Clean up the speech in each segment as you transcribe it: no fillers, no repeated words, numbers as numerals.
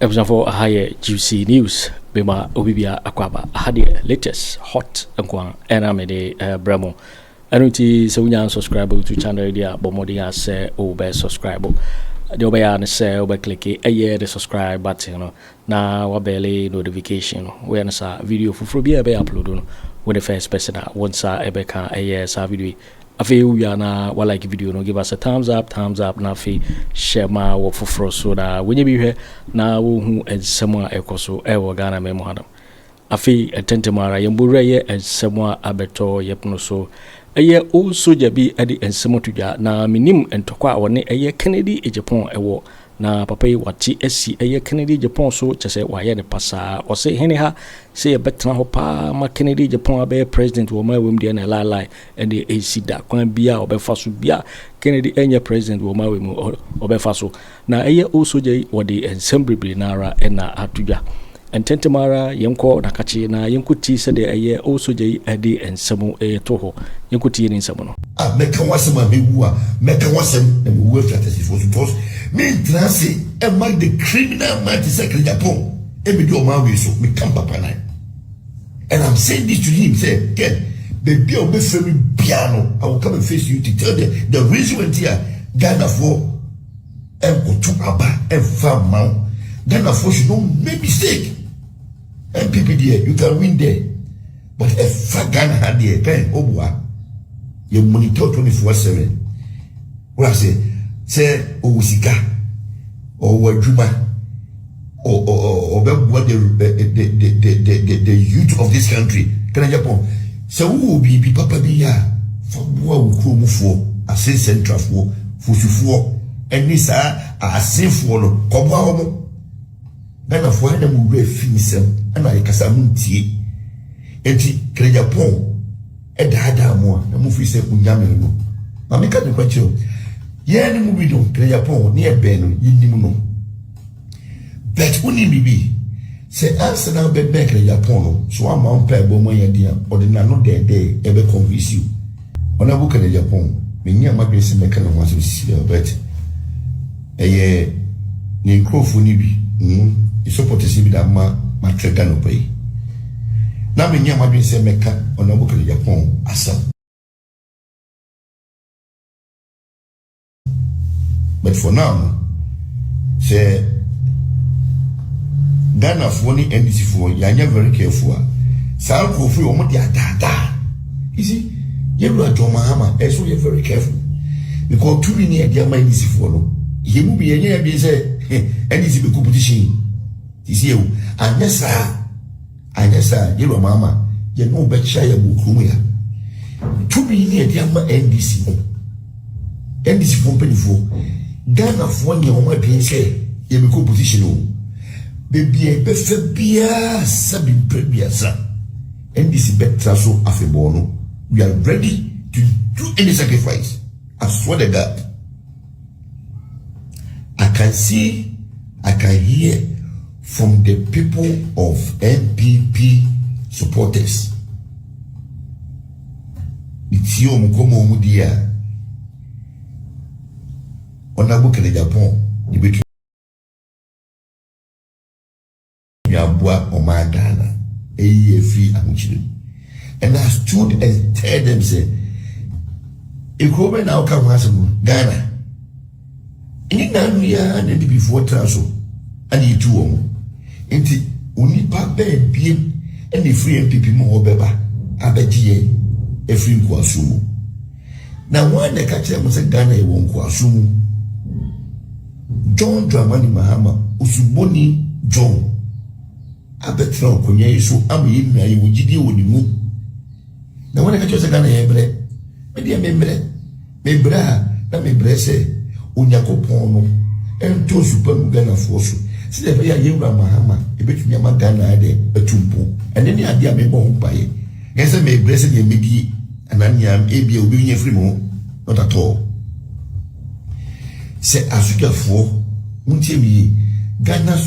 episode for higher juicy news. Bema Obibia Akwaba had the latest hot and I'm a Bremo. Anuti Sunya subscribe to channel dia Bomodia say obe subscribe. The obey say obe click a year the subscribe button na wabele notification when sa video for be upload when the first person once ebeka a year sa video. Afei we are na like video no give us a thumbs up na afei share ma wo foforo so da when you be here na wo hu ensemo ekoso e wo Ghana memo hadam afei etentemara yembure ye ensemo abeto yepno so eye o soja bi ade ensemo tudwa na minim entokwa woni eye Kennedy Agyapong ewo na papa yi wati esi eye Kennedy Agyapong so chese waye ne pasa o se hene ha se ye betena ho pa ma Kennedy Agyapong abe president wo ma wem de na lie and the AC da kwan bia obefa so bia Kennedy enye president wo ma wem obefa so na eye o soja wo de ensembrebri nara ena atudwa ententemara yenko nakachi na yenkuti se de eye o soja ade ensemo toho yenkuti ni nsemo no meka wasem amewu meka wasem na mewu aflatasi for suppose me trance e mag the criminal man Kennedy Agyapong e be do o ma we so me kan papa nine and I'm saying this to him say Ken baby o be frame piano I will come and face you to tell the reason went here Ghana for go to aba and farm man Ghana for should don't make mistake MPP there you can win there but if Ghana had there can obwa you monitor 24/7. What I say Owusika or Wajuma or what the youth of this country can Japan. So who will be Papa Bia for Boakye for a central for Fufu and this are safe for Kobo. Then of one them will finish and I Casamunti and Kennedy Agyapong. Edada mo na mo fi se kunyame no ma me ka de kwacho ye ni mu bi do Kennedy Agyapong ni ebe no yinim no but uni bibi se answer na be Kennedy Agyapong no so ama on pa ebo mo ye dia ordinary no de ebe convince you ona bu Kennedy Agyapong me nya ma be se me ka no wa so si but eye ni nkrofo ni bi I support si bi da ma trega no pay na me nya ma be se me ka ona bu Kennedy Agyapong asa but for now say Ghana for ni NDC for ya very careful sa ko fu o mo dia dada you see you are Mahama so you very careful because too many e dia ma NDC for no ye mu bi ye be say NDC be competition you see you anyesa you Mahama you know be shy ya bukumu ya too many e dia ma NDC for penifo Ghana for ni o ma be say ye be competition o baby e be fe bia sabi prebia sa NDC betra so afebono we are ready to do any sacrifice I swear to God I can see I can hear from the people of MPP supporters it's you mkomo mudia onabu Kennedy Agyapong ibetu Yabwa Oma Ghana free and I stood and tell them say if Kobe now come has Ghana in Nanya and the before transfer and you two into Unipa Ben PM and the free MPP more beba abetie a free kwasumu now one the catcher was a Ghana won't kwasumu John Dramani Mahama Usuboni John abetra konya yesu am yim na yewo gidi woni mu na wona ka chose Ghana yebre me dia membre na membre se Onyankopon no ento super Ghana fosu se de ya yewra Mahama ebetumi ama Ghana ade atumpo ene ne ade a me bo mpaye nse membre se de medi anania ebia obi nya free mo not at all se asugafo untiemi Ghana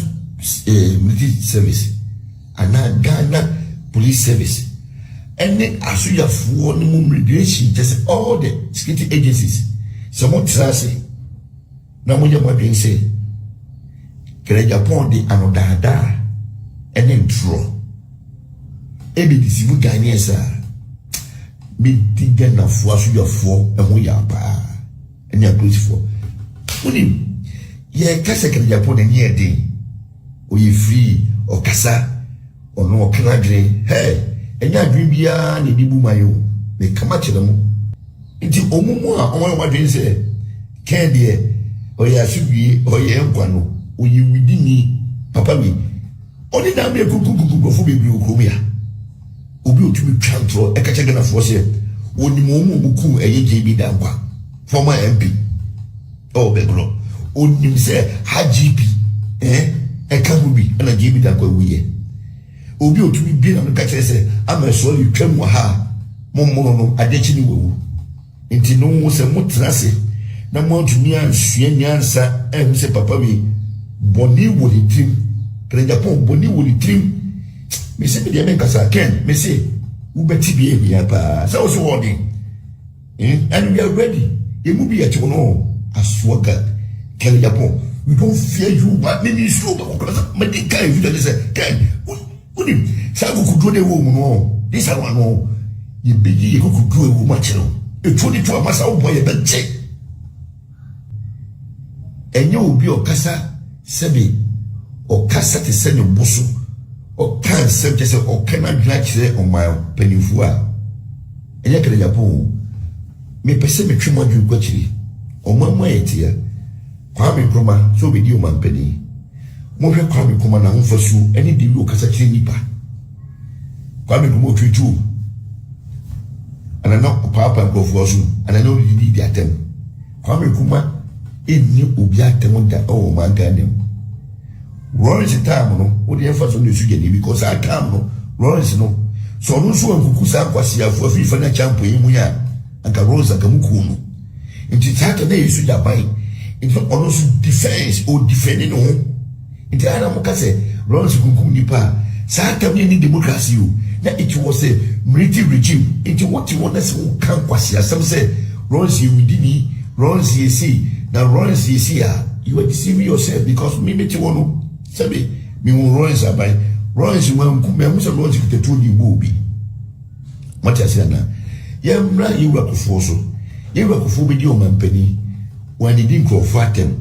military service and Ghana police service and then as you have won immigration just all the security agencies some trust na mo being say Kennedy Agyapong de anodada and then draw. Ebi disi mu Ghanaians me diga na fuasu ya fo ehun ya pa enya close for unim ye kasa Kennedy Agyapong na ye den o ye free o kasa ono o kana dwen hey enya dwen bia na dibu mayo me kama chere mu nti omumu a omo ma dwen se Kennedy o ya subi o ye nkwano o ye widini papa mi oni na me kukukuku fo bebi okrom ya obi otumi twantro e kacha gana fo se woni mo buku eye JB dankwa former MP begro oni se HGP e ka bubi na JB dankwa wiye obi otumi bi na kacha se amaso li twam wa ha mommo no adechi ni wewu enti no se mutrase na mo tumi ansua nyansa e se papa wi boni woli trim Kennedy Agyapong boni woli trim. Me say the men kasa Ken me say we beti be here pa so so warning and we are ready you move here to no aswaga Kennedy Agyapong we don't fear you but me slow but me dey carry you dey say Ken unim say go kudo dey wo mu no this one no you begi you go kudo e wo ma chero e 22 amasa wo boy e be che enye obi okasa sebe okasa te se no boso o kan sem just o kana dwachire o my penifu a enye Kennedy Agyapong me pese me twemo adwu kwachiri o mamma etia Kwame Nkrumah so be di o mampeni mo hwe Kwame Nkrumah na mfasu eni di wi o kasa kire nipa Kwame Nkrumah otwitu ana no papa nkofo so ana no di atem Kwame Nkrumah eni obi atem da o manganem Lawrence time no o dey emphasis on the sugar because I time no Lawrence no so no so nkukusa kwasi afo afifa na champo yimu ya anka Rose akamuku no nti tata na yesu jabai nti ono so defense o defending no nti ana mo kase Lawrence kunkum nipa sata ni democracy o na it was a military regime nti what you want to say kan kwasi asem say Lawrence you dini Lawrence you see na Lawrence you see you are deceiving yourself because me meti wono Sammy, me won Lawrence abai. Lawrence wan ku me musa Lawrence kitetu di bobi. Mati na. Ye mra yiwa Akufo so. Yiwa Akufo be di o mampani. Wan di nkrofo atem.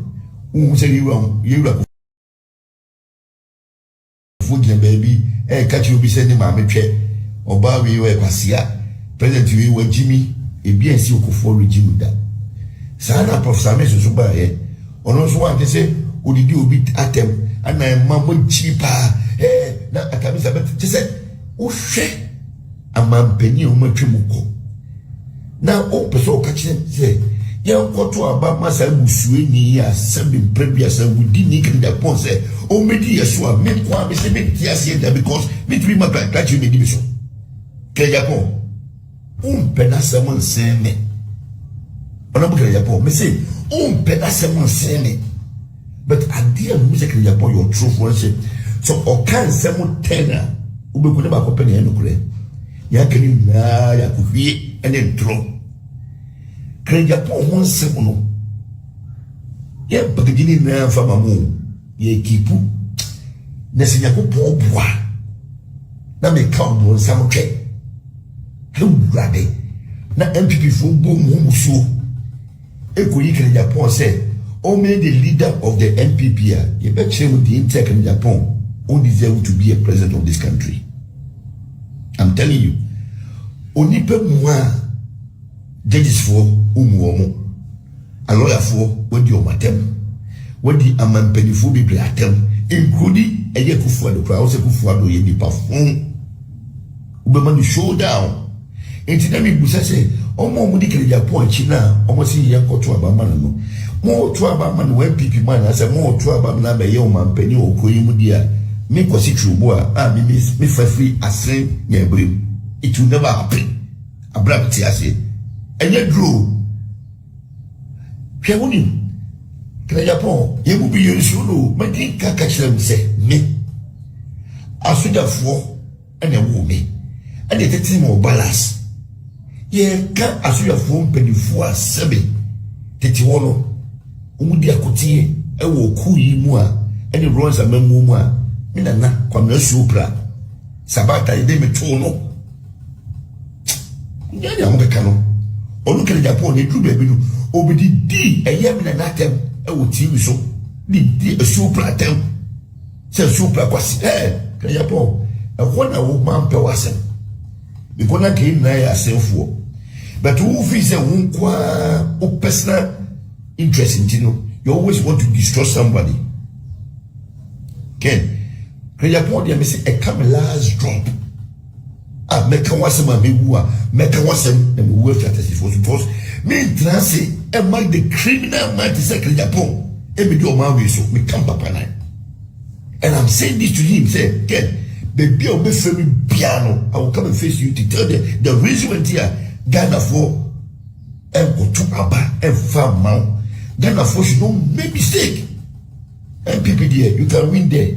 Musa yiwa Akufo gye baby ka chi obi se ni ma metwe. Oba wi we kwasia. President wi wa Jimmy ebi ansi Akufo regime da. Sana Professor Meso so ba ye. Ono so wan se odidi obi atem. Ana mambo chipa na akamisa bet te say wo hwe amampani o matwemuko na o peso ka kire say ye nkoto aba masa busuwe ni ya sembi prebia sa wudi ni Kennedy Agyapong say o medi yeso a me kwa be say me tiase da because me three ma that you me di so Kennedy Agyapong peda semon seme ona bu Kennedy Agyapong me say peda semon seme. But idea music Kennedy Agyapong your true worship. So o kan semu tena ube ko ba ko pene no kure. Ya keni na ya ku hwie ene dro. Kennedy Agyapong won semu no. Ye bagidini na fa mamu ye kipu. Na se Yakobon boa. Na me ka bo samu ke. He urade. Na MPP fo bo mu musuo. E ko yi Kennedy Agyapong say only the leader of the NPP, you bet you the intake in Japan, only deserve to be a president of this country. I'm telling you. Only pe moi judges for umuomo, a lawyer for what you matem, what the amampeni for be atem, including a Akufo Addo, also Akufo Addo ye di perform. Ubemani showdown. Intinami busa say, omo mudi Kennedy Agyapong China, omo si yankoto abamana no. Mo to about man when people man as a more to about na be yo man penny o koyimu dia me kwasi trubo a me free asen nyebrim it will never happen abrabti ase enye draw hwe woni Kennedy Agyapong ye mu bi yesu no me din ka kire se me asujafo ene wo me ene tete mo balance ye ka asujafo mpanyifo asebe tete wono umudi akotie ewo ku yi mu a any runs a memua, Minana, Kwamna Supra, Sabata, de Metono. Yanya Mokano, or look at Japan, they drew baby, or be the a yamin and atem, I would see so. The Supra tem, say Supra was Japan, a 1 hour man per wasn't. The Kona came nigh a self war. But who is a one personal interest in Tino? You always want to destroy somebody. Ken, Japan, they say a come last drop. Ah, make a wasem and make a wasem and work at it for suppose. Me transit and make the criminal man to say Japan. Every do my so me come papa nine. And I'm saying this to him, say, Ken, baby, I'll be filming piano. I will come and face you to tell them the reason went here, Ghana for and go to Abba and farm mount. Ghana for should don't make mistake. And people there, you can win there.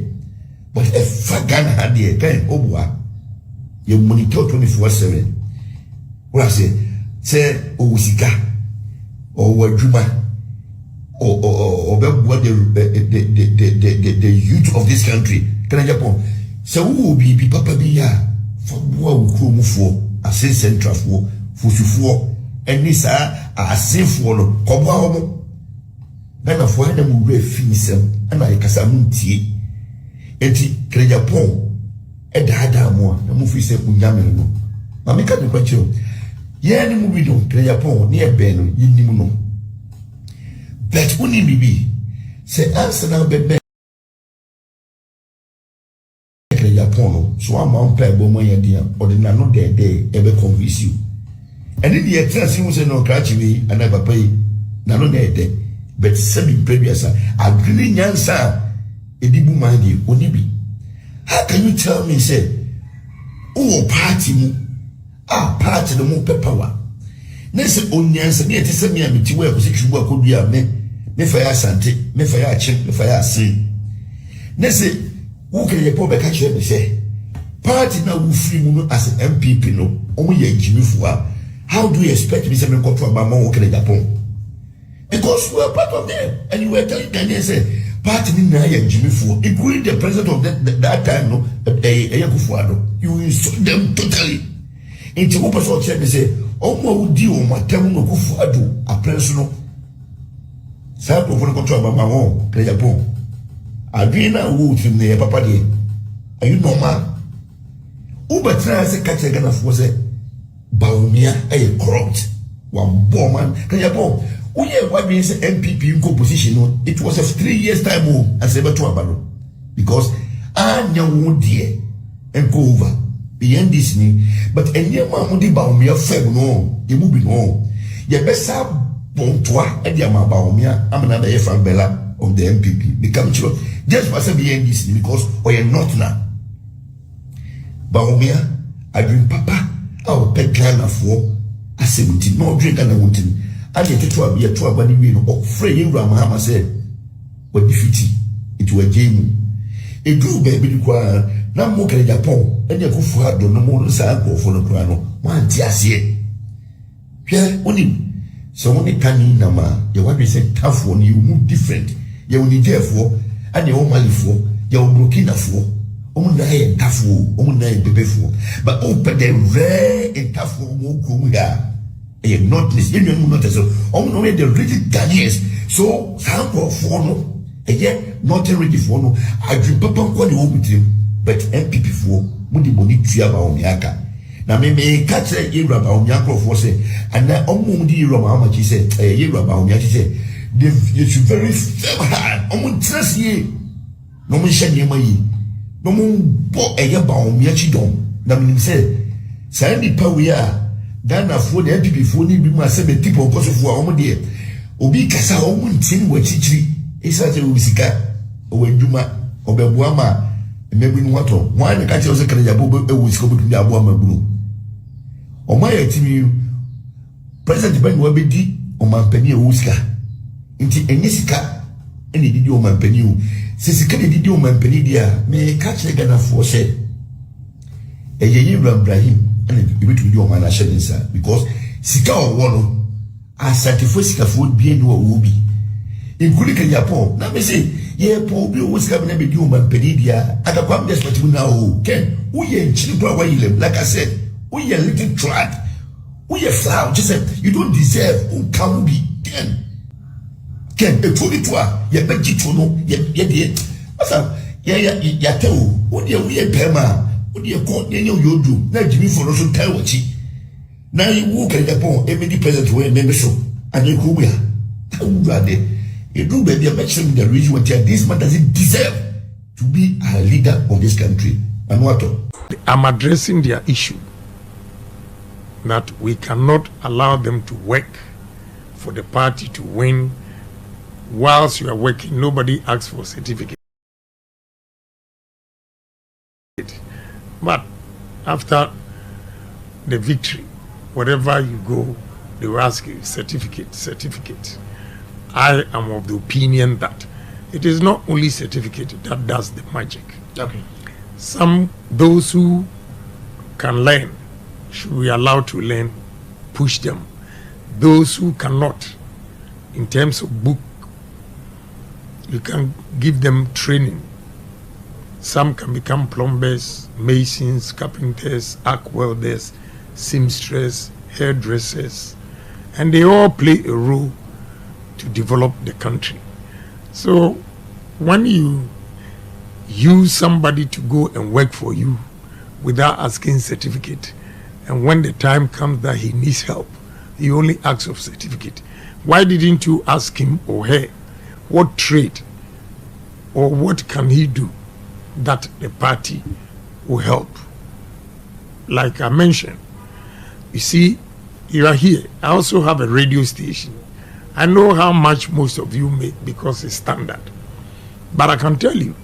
But if Ghana had the kind of you monitor 24/7. What I say, Owusika or Wajuma. Or what the youth of this country can Japan. So who will be Papa Bia for Boakye for a central for and this are safe for Kobo. Then of one them will finish and I casamunti. Eti Japan and Hada more, the movie said Unyamino. Mamika the question. Yen movie don't Japan near Ben, Yinimuno. But only be say answer now be Japan, so I'm on play Bawumia dear, or the nano day ever convince you. And in the trans you say no catch me and never pay nano day, but semi previous I really answer a dibu mind only be. How can you tell me say oh party party the more power? Nese onyansa me ete se me amiti we ko sekwu akodua me fa ya asante me fa ya achim me fa ya ase nese wo kele po be ka kire me say party na wo free mu no as MPP no omo ye jimifo a how do you expect me say me ko to abama wo kele Japan because we are part of them and you were telling Ghanaians say party ni na ye jimifo including the president of that time no Akufo Addo you insult them totally into what person said me say omo udi o matem no Akufo Addo aprenso no sa ko fon ko to abama wo kele Japan adwena wo trim ne papa de are you normal ubetra se ka che Ghana fo se Bawumia ay corrupt one man kele Japan uye what means MPP in position no it was a 3 years time as ever to abalo because anya wo die and go over beyond this ni but enye Mahamadu Bawumia fem no e mu bi no ye besa bontoa e dia ma Bawumia amana be fan bella of the MPP become sure just pass beyond this ni because we are not now Bawumia adwin papa our pet Ghana for asemuti no drink Ghana wontin ade teto abia to abani wi no ofre Mahama said we defeat it we game e do baby kwa na mo kele Japan enya Akufo Addo no mo sa akofo no kra no wan ti ase hwe oni so oni tani na ma ye wa be say tafo ni you different ye oni defo ade o malifo ye o Burkina fo o mo na ye tafo o mo na ye bebefo but o pe the rare tafo mo ko mu ga e not this you know not so o mo no the rigid Ghanaians so sample for no e not ready for no adwin papa ko ni o bitrim but MPP for mudi boni tua Bawumia ka na me catch Bawumia for say and omo di Mahama chi say Bawumia chi say they should very hard omo trust ye no mo shanye mai no mo bo Bawumia chi don na me say say ni pa we a Ghana for the MPP for ni bi ma say be tipo koso for omo de obi kasa omo ntin wa chichiri isa se ubisika owaduma obebua ma mebu ni wato wan ka che o se kere Japan ewu siko butu dia aboa maburu o ma ya timi president ben wa bedi o mampani ewu sika nti enye sika eni didi o mampani o se sika didi o mampani dia me ka che Ghana for se eye Ibrahim eni bitu didi o ma na shedensa because sika o wono asante fo sika fo bi eni wo bi including Agyapong. Now me say, yeah, Paul, we always come and be doing my pedidia. I can't just what you now. Ken, we ain't children where you live. Like I said, we are little trad. We are flower. Just say, you don't deserve who can be. Ken, a fully tour, ya beji tono, ya. What's up? Ya tell, what you we a pema, what you call you do. Now, Jimmy for us to tell what you. Now you walk at Agyapong, every president who member show, and you who we are. You do baby, I mentioned the reason why this man doesn't deserve to be a leader of this country. And what? I'm addressing their issue that we cannot allow them to work for the party to win. Whilst you are working, nobody asks for certificate. But after the victory, wherever you go, they will ask you certificate. I am of the opinion that it is not only certificate that does the magic. Okay. Those who can learn should be allowed to learn, push them. Those who cannot, in terms of book, you can give them training. Some can become plumbers, masons, carpenters, arc welders, seamstresses, hairdressers, and they all play a role to develop the country. So when you use somebody to go and work for you without asking certificate, and when the time comes that he needs help, he only asks of certificate. Why didn't you ask him or her what trade or what can he do that the party will help? Like I mentioned, you see, you are here. I also have a radio station. I know how much most of you make because it's standard. But I can tell you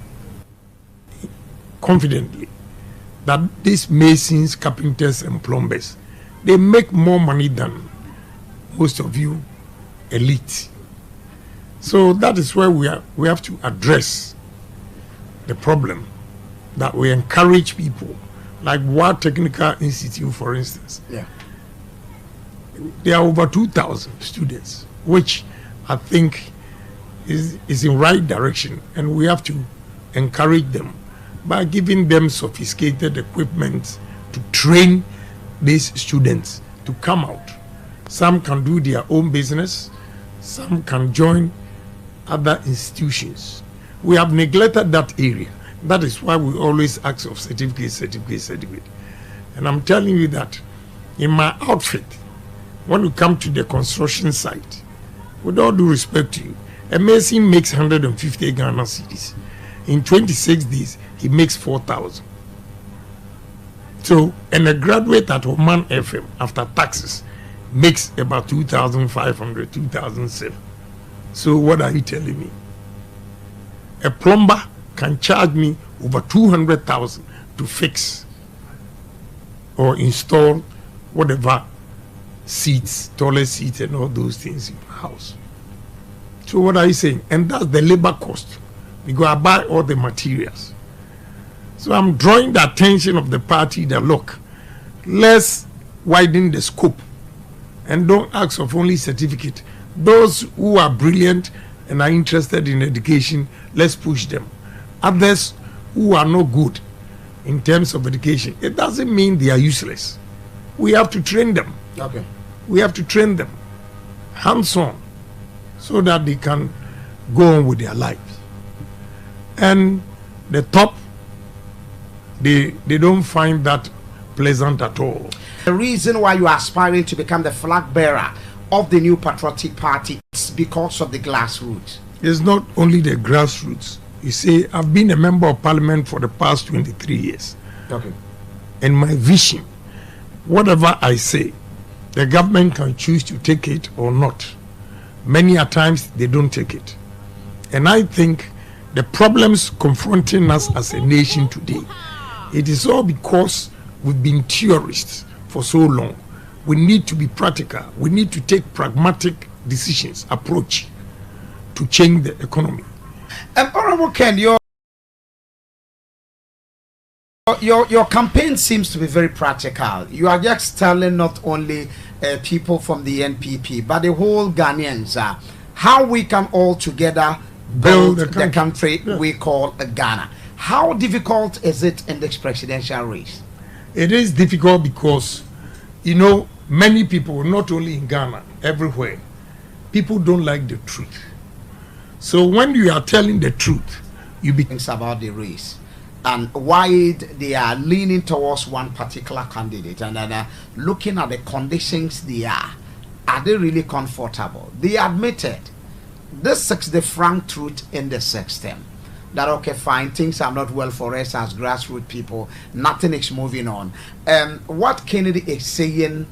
confidently that these masons, carpenters, and plumbers, they make more money than most of you elite. So that is where we have to address the problem, that we encourage people, like War Technical Institute, for instance. Yeah. There are over 2,000 students, which I think is in right direction, and we have to encourage them by giving them sophisticated equipment to train these students to come out. Some can do their own business, some can join other institutions. We have neglected that area. That is why we always ask of certificate. And I'm telling you that in my outfit, when you come to the construction site, with all due respect to you, a mason makes 150 Ghana cedis. In 26 days, he makes 4,000. So, and a graduate at Oman FM, after taxes, makes about 2,500, 2,007. So what are you telling me? A plumber can charge me over 200,000 to fix or install whatever seats, toilet seats, and all those things in the house. So what are you saying? And that's the labor cost. We go and buy all the materials. So I'm drawing the attention of the party that, look, let's widen the scope and don't ask of only certificate. Those who are brilliant and are interested in education, let's push them. Others who are not good in terms of education, it doesn't mean they are useless. We have to train them. Okay. We have to train them hands-on so that they can go on with their lives. And the top, they don't find that pleasant at all. The reason why you are aspiring to become the flag bearer of the new patriotic party is because of the grassroots. It's not only the grassroots. You see, I've been a member of parliament for the past 23 years. Okay. And my vision, whatever I say, the government can choose to take it or not. Many a times they don't take it. And I think the problems confronting us as a nation today, it is all because we've been theorists for so long. We need to be practical. We need to take pragmatic decisions, approach to change the economy. Honorable Ken, your campaign seems to be very practical. You are just telling not only people from the NPP, but the whole Ghanaians how we can all together build the country we call Ghana. How difficult is it in this presidential race? It is difficult because, you know, many people, not only in Ghana, everywhere, people don't like the truth. So when you are telling the truth, you become about the race and why they are leaning towards one particular candidate, and then looking at the conditions they are they really comfortable? They admitted this is the frank truth in the system. That okay, fine, things are not well for us as grassroots people. Nothing is moving on. What Kennedy is saying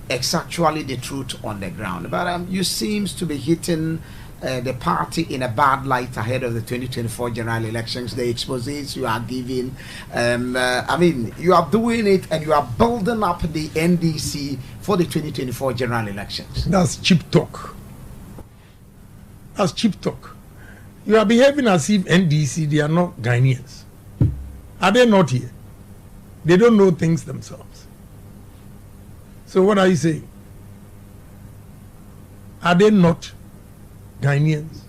is actually the truth on the ground. But you seems to be hitting the party in a bad light ahead of the 2024 general elections. The exposés you are giving, I mean, you are doing it and you are building up the NDC for the 2024 general elections. That's cheap talk. That's cheap talk. You are behaving as if NDC, they are not Ghanaians. Are they not here? They don't know things themselves. So what are you saying? Are they not Ghanaians?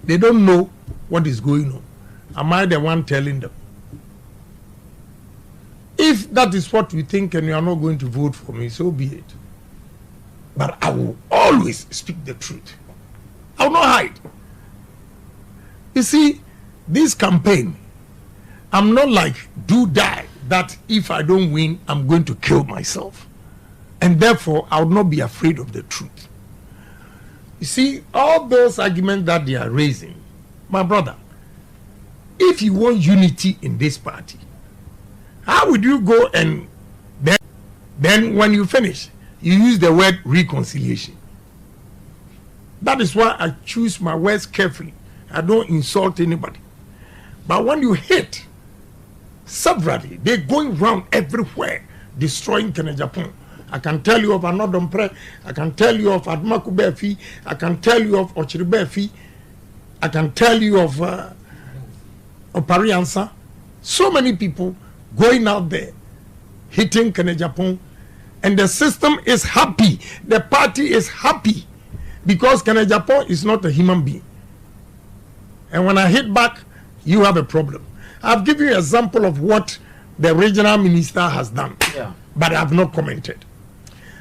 They don't know what is going on. Am I the one telling them? If that is what you think and you are not going to vote for me, so be it. But I will always speak the truth. I will not hide. You see, this campaign, I'm not like do die that if I don't win, I'm going to kill myself. And therefore, I will not be afraid of the truth. You see, all those arguments that they are raising, my brother, if you want unity in this party, how would you go and then when you finish, you use the word reconciliation? That is why I choose my words carefully. I don't insult anybody. But when you hit severally, they're going around everywhere, destroying Kennedy Agyapong. I can tell you of Anno Dompreh. I can tell you of Mahamadu Bawumia. I can tell you of otchere. I can tell you of Opariansa. So many people going out there, hitting Kennedy Agyapong. And the system is happy. The party is happy. Because Kennedy Agyapong is not a human being. And when I hit back, you have a problem. I've given you an example of what the regional minister has done. Yeah. But I have not commented.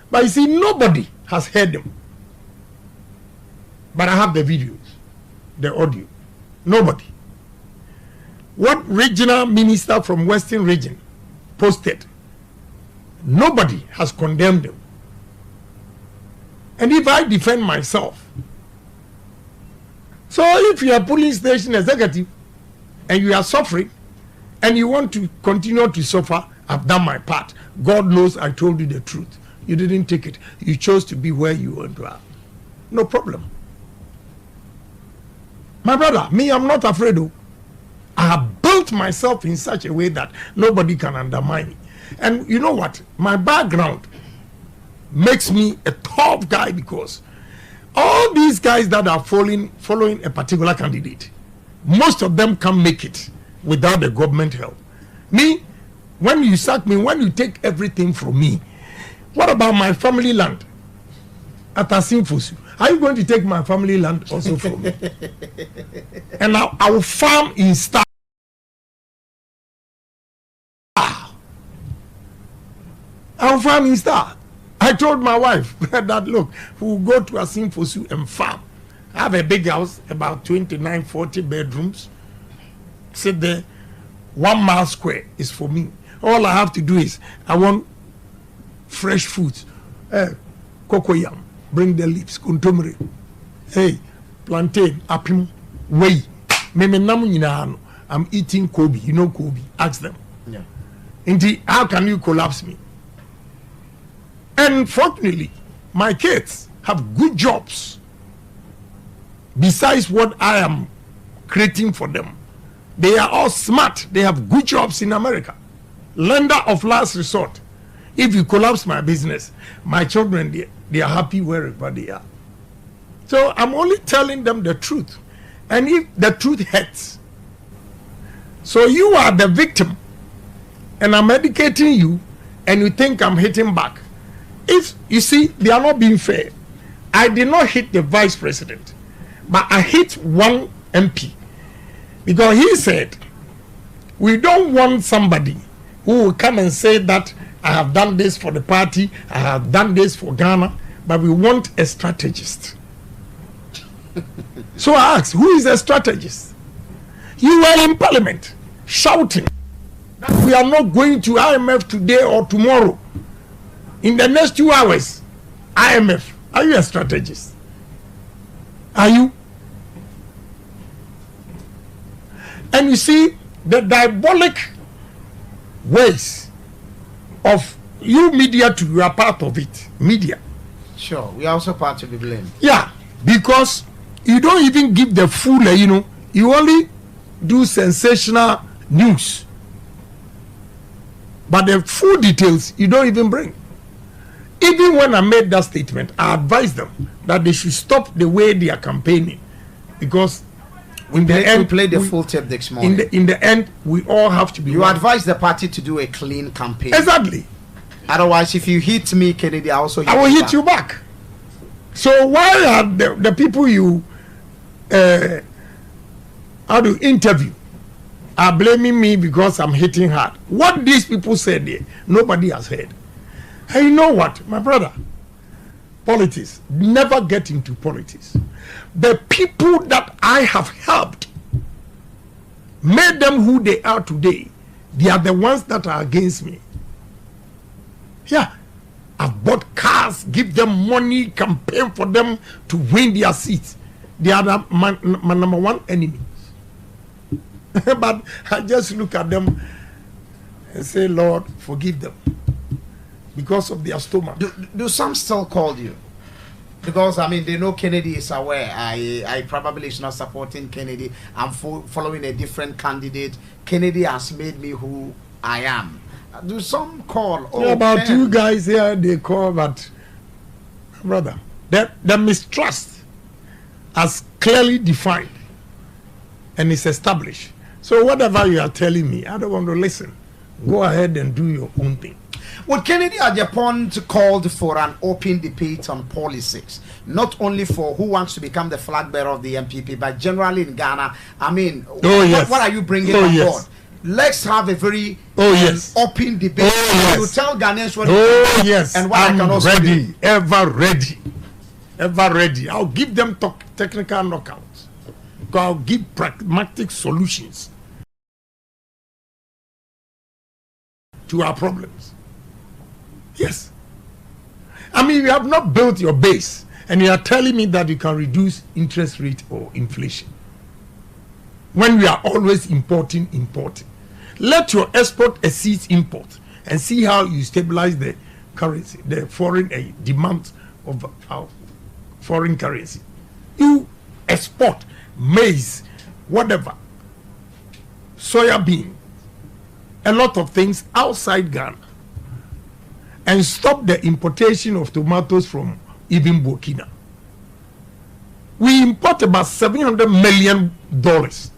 But you see, nobody has heard them. But I have the videos, the audio. Nobody. What regional minister from Western region posted, nobody has condemned them. And if I defend myself, so if you are police station executive and you are suffering and you want to continue to suffer, I've done my part. God knows I told you the truth. You didn't take it. You chose to be where you want to have. No problem. My brother, me, I'm not afraid of. I have built myself in such a way that nobody can undermine me. And you know what? My background makes me a tough guy because all these guys that are following a particular candidate, most of them can't make it without the government help. Me, when you sack me, when you take everything from me, what about my family land? Atta Forson, are you going to take my family land also from me? And now I will farm in Star. I will farm in Star. I told my wife that, look, we'll go to Asante Forson and farm. I have a big house, about 29, 40 bedrooms. Sit there, 1 mile square is for me. All I have to do is, I want fresh foods. Cocoyam, bring the leaves, kuntumre. Hey, plantain, apim, whey. I'm eating Kobe. You know Kobe. Ask them. Yeah. Indeed, how can you collapse me? And fortunately, my kids have good jobs. Besides what I am creating for them, they are all smart. They have good jobs in America. Lender of last resort. If you collapse my business, my children, they are happy wherever they are. So I'm only telling them the truth. And if the truth hurts, so you are the victim, and I'm educating you, and you think I'm hitting back. If you see, they are not being fair. I did not hit the vice president. But I hit one MP because he said, we don't want somebody who will come and say that I have done this for the party, I have done this for Ghana, but we want a strategist. So I asked, who is a strategist? You were in parliament shouting that we are not going to IMF today or tomorrow. In the next 2 hours, IMF. Are you a strategist? Are you? And you see the diabolic ways of you media to you are part of it. Media. Sure, we are also part to be blamed. Yeah, because you don't even give the full, you only do sensational news. But the full details you don't even bring. Even when I made that statement, I advised them that they should stop the way they are campaigning, because we played the full tape this morning. In the end, we all have to be. You advise the party to do a clean campaign. Exactly. Otherwise, if you hit me, Kennedy, I will hit you back. So why are the people you interview are blaming me because I'm hitting hard? What these people said there, nobody has heard. And you know what, my brother? Politics, never get into politics. The people that I have helped, made them who they are today, they are the ones that are against me. Yeah, I've bought cars, give them money, campaign for them to win their seats. They are my number one enemies. But I just look at them and say, Lord, forgive them. Because of their stomach. Do some still call you? Because they know Kennedy is aware. I probably is not supporting Kennedy. I'm following a different candidate. Kennedy has made me who I am. Do some call? About 2 guys here, they call, but brother, the mistrust has clearly defined and is established. So whatever you are telling me, I don't want to listen. Go ahead and do your own thing. Well, Kennedy Agyapong called for an open debate on politics, not only for who wants to become the flag bearer of the MPP, but generally in Ghana. What are you bringing on board? Let's have a very open debate. You tell Ghanaians what and what I can also do. Ever ready. I'll give them technical knockouts. I'll give pragmatic solutions to our problems. Yes. You have not built your base and you are telling me that you can reduce interest rate or inflation when we are always importing. Let your export exceed import and see how you stabilize the currency, the foreign demand of our foreign currency. You export maize, whatever, soya bean, a lot of things outside Ghana, and stop the importation of tomatoes from even Burkina. We import about $700 million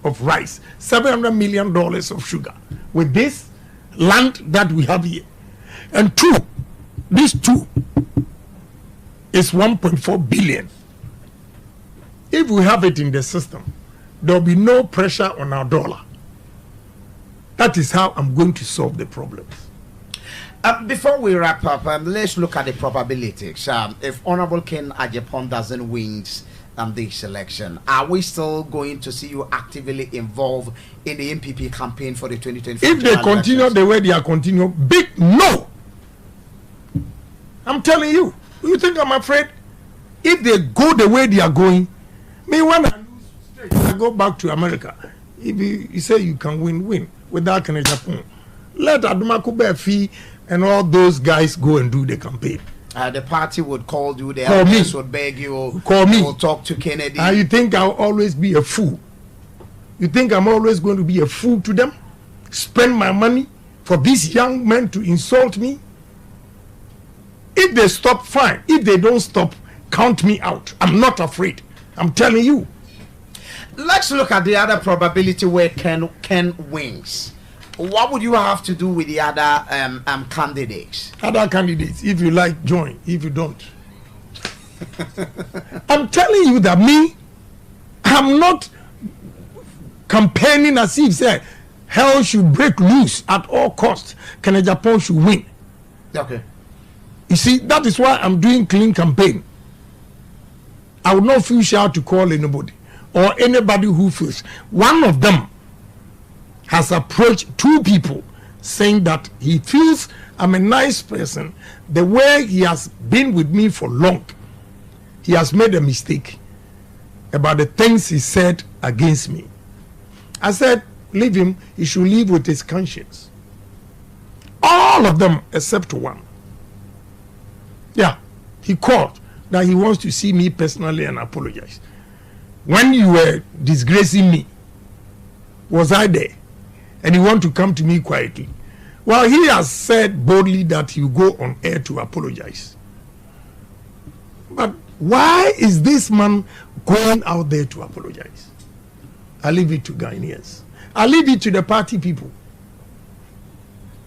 of rice, $700 million of sugar with this land that we have here. And this two is 1.4 billion. If we have it in the system, there will be no pressure on our dollar. That is how I'm going to solve the problems. Before we wrap up, let's look at the probabilities. If Honorable Ken Agyapong doesn't win this election, are we still going to see you actively involved in the MPP campaign for the 2025? If they continue the way they are continuing, big no. I'm telling you. You think I'm afraid? If they go the way they are going, me when I lose straight, I go back to America. If you say you can win without Kennedy Agyapong, let Adumaku fee and all those guys go and do the campaign. The party would call you, the elders would beg you, call me, will talk to Kennedy. You think I'll always be a fool? You think I'm always going to be a fool to them? Spend my money for these young men to insult me? If they stop, fine. If they don't stop, count me out. I'm not afraid. I'm telling you. Let's look at the other probability where Ken wins. What would you have to do with the other candidates? Other candidates, if you like, join. If you don't, I'm telling you that me, I'm not campaigning as if say hell should break loose at all costs. Kennedy Agyapong should win. Okay. You see, that is why I'm doing clean campaign. I would not feel shy to call anybody or anybody who feels. One of them has approached 2 people saying that he feels I'm a nice person. The way he has been with me for long, he has made a mistake about the things he said against me. I said, leave him. He should live with his conscience. All of them except one. Yeah, he called that he wants to see me personally and apologize. When you were disgracing me, was I there? And you want to come to me quietly. Well, he has said boldly that you go on air to apologize. But why is this man going out there to apologize? I leave it to Ghanaians. I leave it to the party people.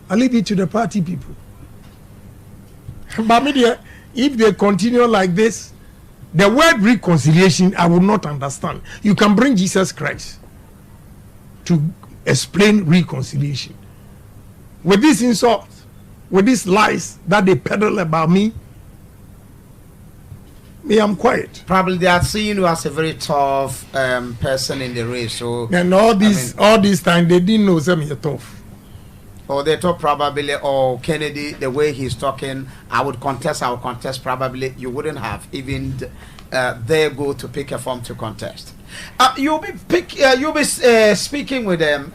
But media, if they continue like this, the word reconciliation, I will not understand. You can bring Jesus Christ to explain reconciliation. With this insult, with these lies that they peddle about me, I'm quiet. Probably they are seeing you as a very tough person in the race. So and all this time they didn't know Sammy you're tough. Or they thought probably, oh, Kennedy, the way he's talking, I would contest. Probably you wouldn't have even there go to pick a form to contest. You'll be speaking with them.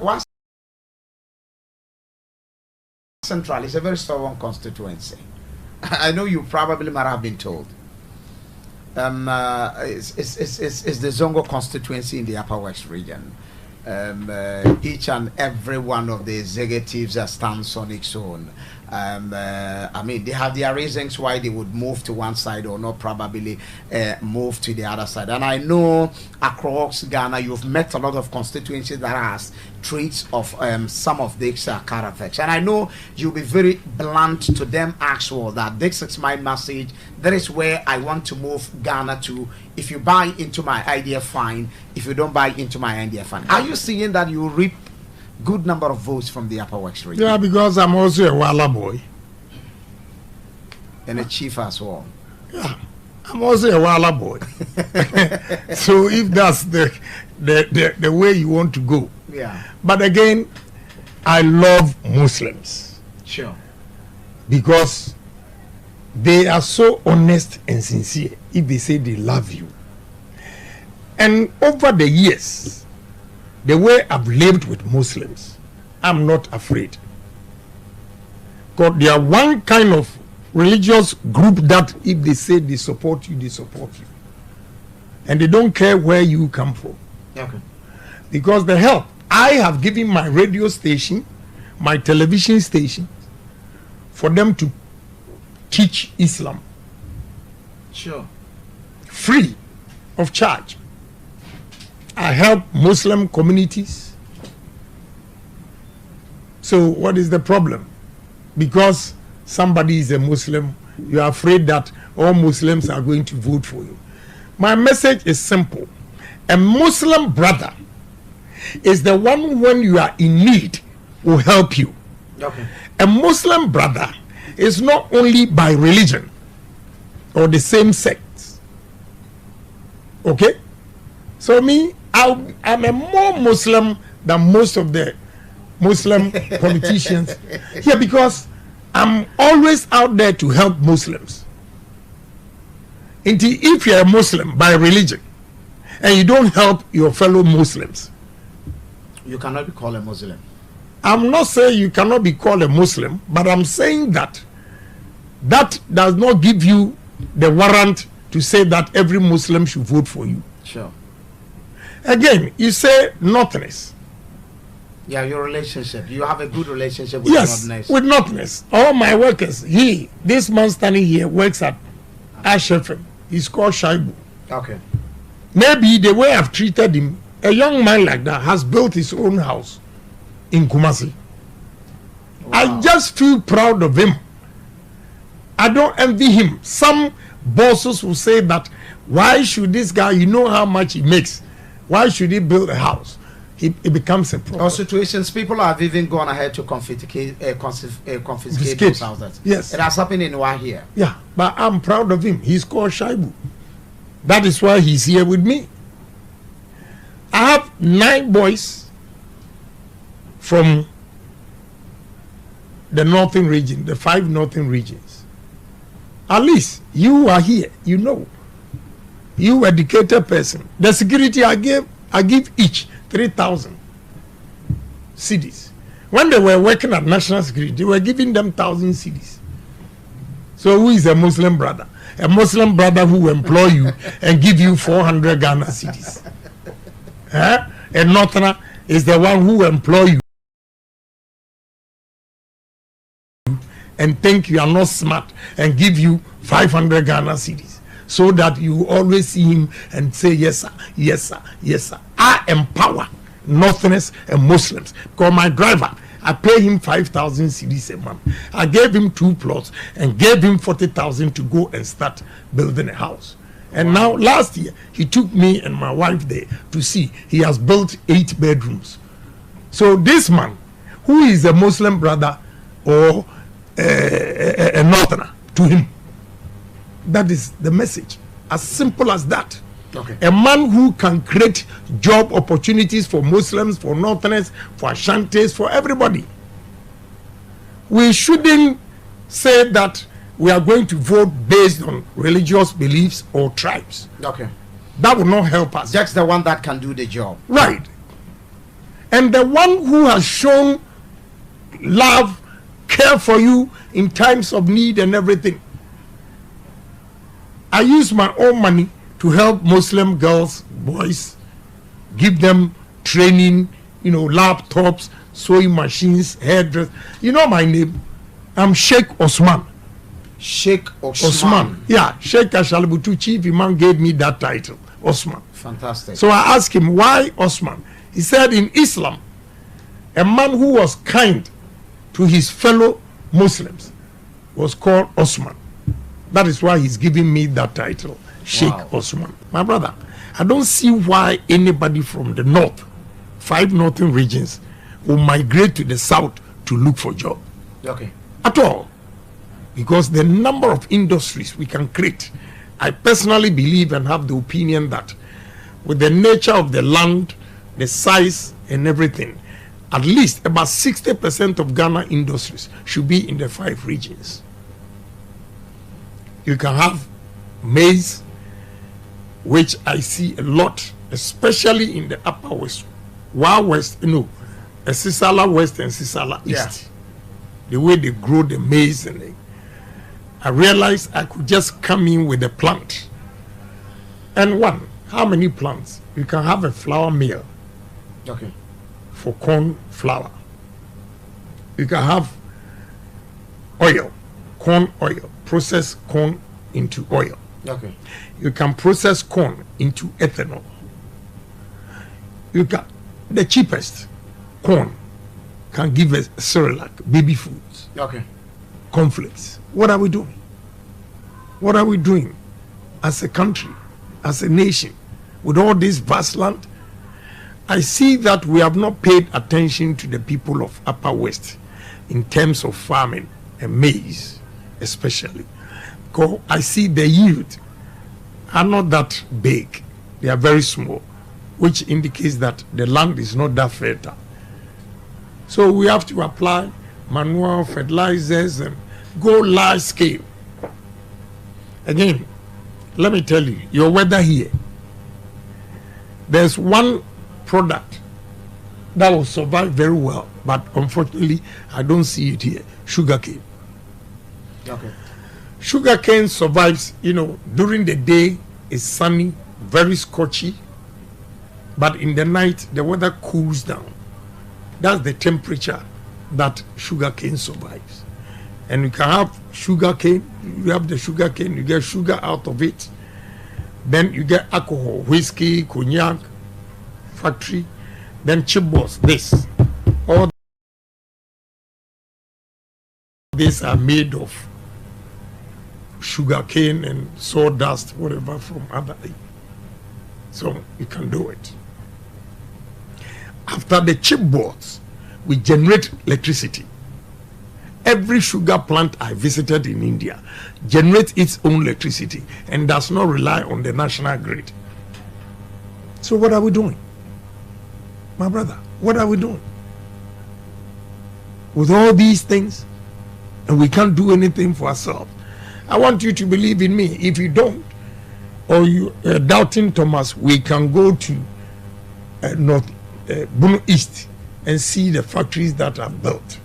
Central is a very stubborn constituency. I know you probably might have been told. It's the Zongo constituency in the Upper West region. Each and every one of the executives stands on its own. I mean, they have their reasons why they would move to one side or not probably move to the other side. And I know across Ghana, you've met a lot of constituencies that has traits of some of these characters. And I know you'll be very blunt to them as well, that this is my message. That is where I want to move Ghana to. If you buy into my idea, fine. If you don't buy into my idea, fine. Are you seeing that you reap good number of votes from the Upper West region? Yeah, because I'm also a Walla boy. And a chief as well. Yeah, I'm also a Walla boy. So if that's the way you want to go. Yeah. But again, I love Muslims. Sure. Because they are so honest and sincere if they say they love you. And over the years, the way I've lived with Muslims, I'm not afraid. Because they are one kind of religious group that if they say they support you, they support you. And they don't care where you come from. Okay. Because the help, I have given my radio station, my television station, for them to teach Islam. Sure. Free of charge. I help Muslim communities. So what is the problem? Because somebody is a Muslim, you are afraid that all Muslims are going to vote for you. My message is simple. A Muslim brother is the one when you are in need will help you. Okay. A Muslim brother is not only by religion or the same sect. Okay? So me, I'm a more Muslim than most of the Muslim politicians here because I'm always out there to help Muslims. Indeed, if you're a Muslim by religion and you don't help your fellow Muslims, you cannot be called a Muslim. I'm not saying you cannot be called a Muslim, but I'm saying that that does not give you the warrant to say that every Muslim should vote for you. Sure. Again, you say Northerners. Yeah, your relationship. You have a good relationship with Yes, Northerners. with Northerners. All my workers, this man standing here works at Ashefem. He's called Shaibu. Okay. Maybe the way I've treated him, a young man like that has built his own house in Kumasi. Wow. I just feel proud of him. I don't envy him. Some bosses will say that, why should this guy, you know how much he makes? Why should he build a house? It becomes a problem. Or situations, people have even gone ahead to confiscate those houses. Yes. It has happened in Wa here. Yeah, but I'm proud of him. He's called Shaibu. That is why he's here with me. I have 9 boys from the northern region, the 5 northern regions. At least you are here, you know. You educated person. The security I give each 3,000 cedis. When they were working at national security, they were giving them 1,000 cedis. So who is a Muslim brother? A Muslim brother who will employ you and give you 400 Ghana cedis. A northerner is the one who will employ you and think you are not smart and give you 500 Ghana cedis, so that you always see him and say, yes sir, yes sir, yes sir. I empower northerners and Muslims, because my driver, I pay him 5,000 cedis a month. I gave him 2 plots and gave him 40,000 to go and start building a house. And now last year he took me and my wife there to see. He has built 8 bedrooms. So this man, who is a Muslim brother or a northerner to him, that is the message. As simple as that. Okay. A man who can create job opportunities for Muslims, for northerners, for Ashantis, for everybody. We shouldn't say that we are going to vote based on religious beliefs or tribes. Okay. That will not help us. Just the one that can do the job. Right. And the one who has shown love, care for you in times of need and everything. I use my own money to help Muslim girls, boys, give them training, laptops, sewing machines, hairdressers. You know my name? I'm Sheikh Osman. Sheikh Osman. Yeah, Sheikh Ashalibutu Chief Imam gave me that title, Osman. Fantastic. So I asked him, why Osman? He said in Islam, a man who was kind to his fellow Muslims was called Osman. That is why he's giving me that title, Sheikh Osman. My brother, I don't see why anybody from the north, 5 northern regions, will migrate to the south to look for job. Okay. At all. Because the number of industries we can create, I personally believe and have the opinion that with the nature of the land, the size and everything, at least about 60% of Ghana industries should be in the 5 regions. You can have maize, which I see a lot, especially in the upper west, Sisala West and Sisala East. Yeah. The way they grow the maize, and I realized I could just come in with a plant. And how many plants? You can have a flour mill. Okay. For corn flour. You can have oil, corn oil, process corn into oil. Okay. You can process corn into ethanol. You can, the cheapest corn can give us Cerelac, baby foods. Okay. Conflicts. What are we doing? What are we doing as a country, as a nation, with all this vast land? I see that we have not paid attention to the people of Upper West in terms of farming and maize, especially. Because I see the yield are not that big. They are very small, which indicates that the land is not that fertile. So we have to apply manual fertilizers and go large scale. Again, let me tell you, your weather here, there's one product that will survive very well, but unfortunately I don't see it here. Sugarcane. Okay. Sugarcane survives, during the day it's sunny, very scorchy, but in the night the weather cools down. That's the temperature that sugarcane survives. And you can have sugarcane, you have the sugarcane, you get sugar out of it, then you get alcohol, whiskey, cognac, factory, then chipboss, this. All these are made of sugarcane and sawdust, whatever, from other. So you can do it. After the chipboards, we generate electricity. Every sugar plant I visited in India generates its own electricity and does not rely on the national grid. So what are we doing? My brother, what are we doing? With all these things, and we can't do anything for ourselves. I want you to believe in me. If you don't, or you are doubting Thomas, we can go to Bono East and see the factories that are built.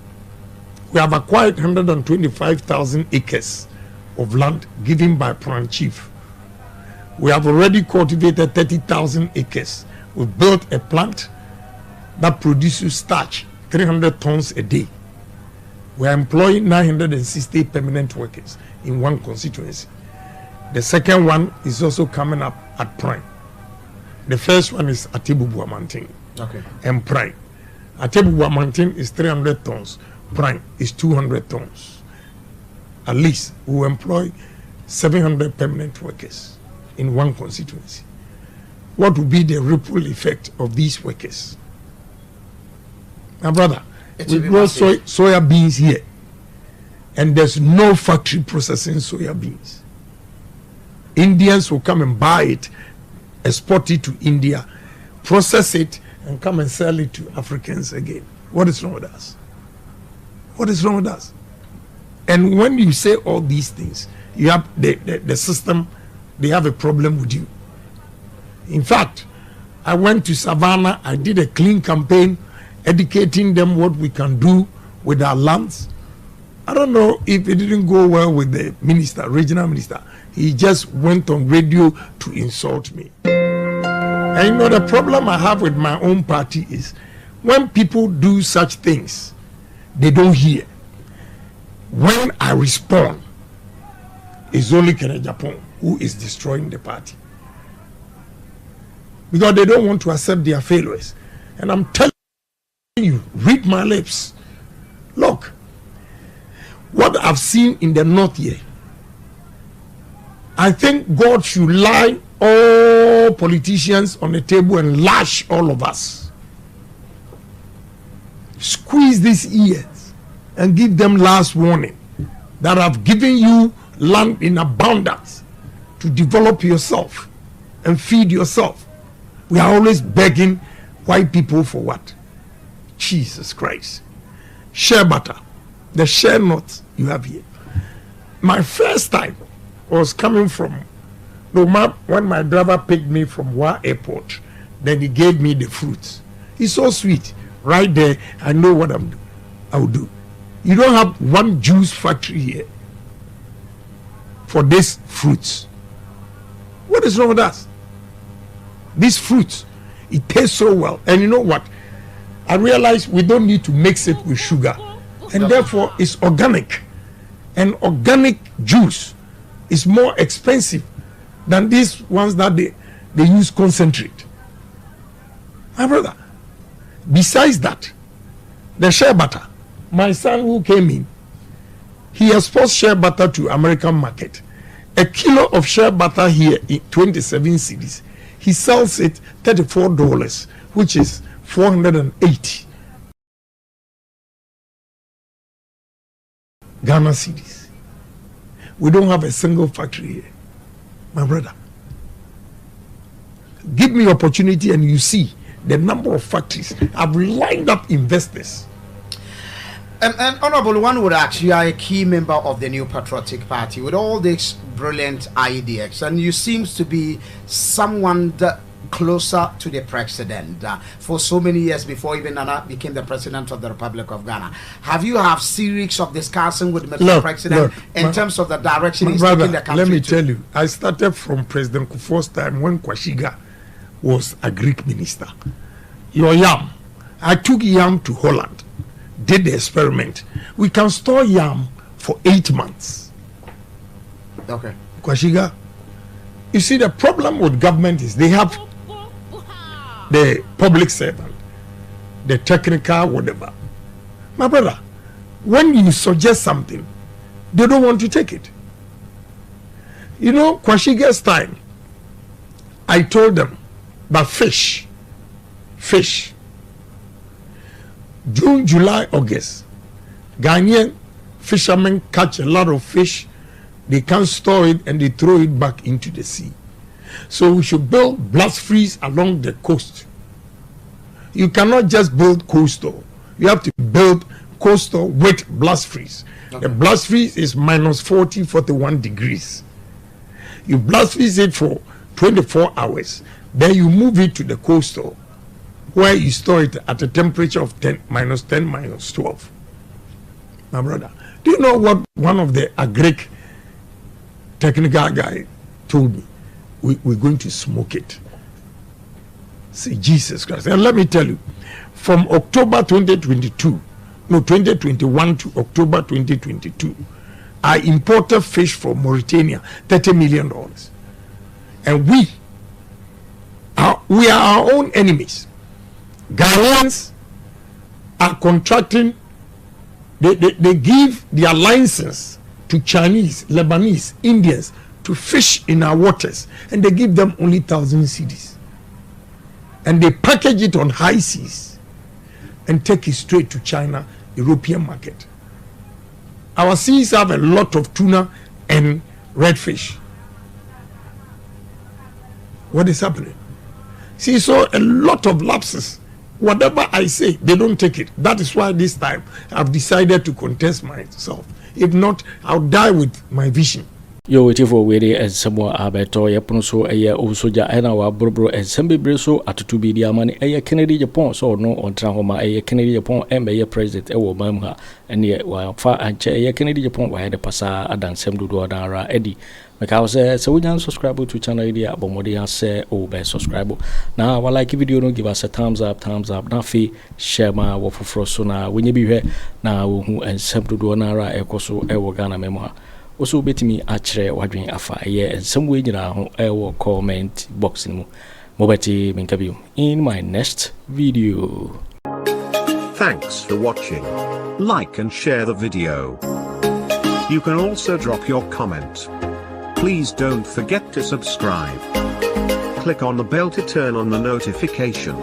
We have acquired 125,000 acres of land given by Prime Chief. We have already cultivated 30,000 acres. We've built a plant that produces starch, 300 tons a day. We are employing 960 permanent workers in one constituency. The second one is also coming up at Prime. The first one is at Bawumia and Prime. At Bawumia is 300 tons. Prime is 200 tons. At least we will employ 700 permanent workers in one constituency. What will be the ripple effect of these workers? My brother, we grow soya beans here, and there's no factory processing soya beans. Indians will come and buy it, export it to India, process it, and come and sell it to Africans again. What is wrong with us? What is wrong with us? And when you say all these things, you have the system, they have a problem with you. In fact, I went to Savannah, I did a clean campaign, educating them what we can do with our lands. I don't know if it didn't go well with the minister, regional minister. He just went on radio to insult me. And you know, the problem I have with my own party is when people do such things, they don't hear. When I respond, it's only Kennedy Agyapong who is destroying the party. Because they don't want to accept their failures. And I'm telling you, read my lips. Look, what I've seen in the north here, I think God should lie all politicians on the table and lash all of us. Squeeze these ears and give them last warning that I've given you land in abundance to develop yourself and feed yourself. We are always begging white people for what? Jesus Christ. Share butter. The share nuts you have here. My first time was coming from when my driver picked me from Wa Airport, then he gave me the fruits. It's so sweet. Right there, I know what I will do. You don't have one juice factory here for these fruits. What is wrong with us? These fruits, it tastes so well. And you know what? I realize we don't need to mix it with sugar. And therefore, it's organic. And organic juice is more expensive than these ones that they use concentrate. My brother, besides that, the shea butter, my son who came in, he exports shea butter to American market. A kilo of shea butter here in 27 cedis, he sells it $34, which is 480 Ghana cedis. We don't have a single factory here, my brother. Give me opportunity and you see the number of factories. I've lined up investors. And Honorable, one would ask, you are a key member of the New Patriotic Party with all these brilliant ideas, and you seem to be someone that closer to the president for so many years before even Nana became the president of the Republic of Ghana. Have you have series of discussion with Mr. President in terms of the direction he's taking the country? Let me tell you, I started from President Kufuor's time when Kwashiga was a Greek minister. Your yam, I took yam to Holland, did the experiment. We can store yam for 8 months. Okay. Kwashiga, you see, the problem with government is they have the public servant, the technical, whatever. My brother, when you suggest something, they don't want to take it. You know, Kwashiga's time, I told them that fish, June, July, August, Ghanaian fishermen catch a lot of fish. They can't store it and they throw it back into the sea. So we should build blast freeze along the coast. You cannot just build coastal. You have to build coastal with blast freeze. Okay. The blast freeze is minus 40, 41 degrees. You blast freeze it for 24 hours. Then you move it to the coastal where you store it at a temperature of minus 10, minus 12. My brother, do you know what one of the agric technical guy told me? We're going to smoke it. Say, Jesus Christ. And let me tell you, from October 2021 to October 2022, I imported fish from Mauritania, $30 million. And we are our own enemies. Ghanaians are contracting, they give their license to Chinese, Lebanese, Indians to fish in our waters, and they give them only 1,000 cedis. And they package it on high seas and take it straight to China, European market. Our seas have a lot of tuna and redfish. What is happening? See, so a lot of lapses. Whatever I say, they don't take it. That is why this time I've decided to contest myself. If not, I'll die with my vision. Yo, waiting for where and somewhere abeto yapono so also ja ena wa brobro and sembe breso atutu bi diamani Kennedy Agyapong so no on homa Kennedy Agyapong embe president ewo mamha ene wa fa anche Kennedy Agyapong wa hede pasa adan sem dudu odara edi meka say so we subscribe to channel idea bomodi say o be subscribe na wa like video no give us a thumbs up na fi share ma wo foforo so na wenye bi hwe na wo hu ensem dudu onara ekoso ewo Ghana memha also betimi atchere wadwen afa ye some way nyina ho ewo comment box mu mobeti minkabiu in my next video. Thanks for watching. Like and share the video. You can also drop your comment. Please don't forget to subscribe. Click on the bell to turn on the notification.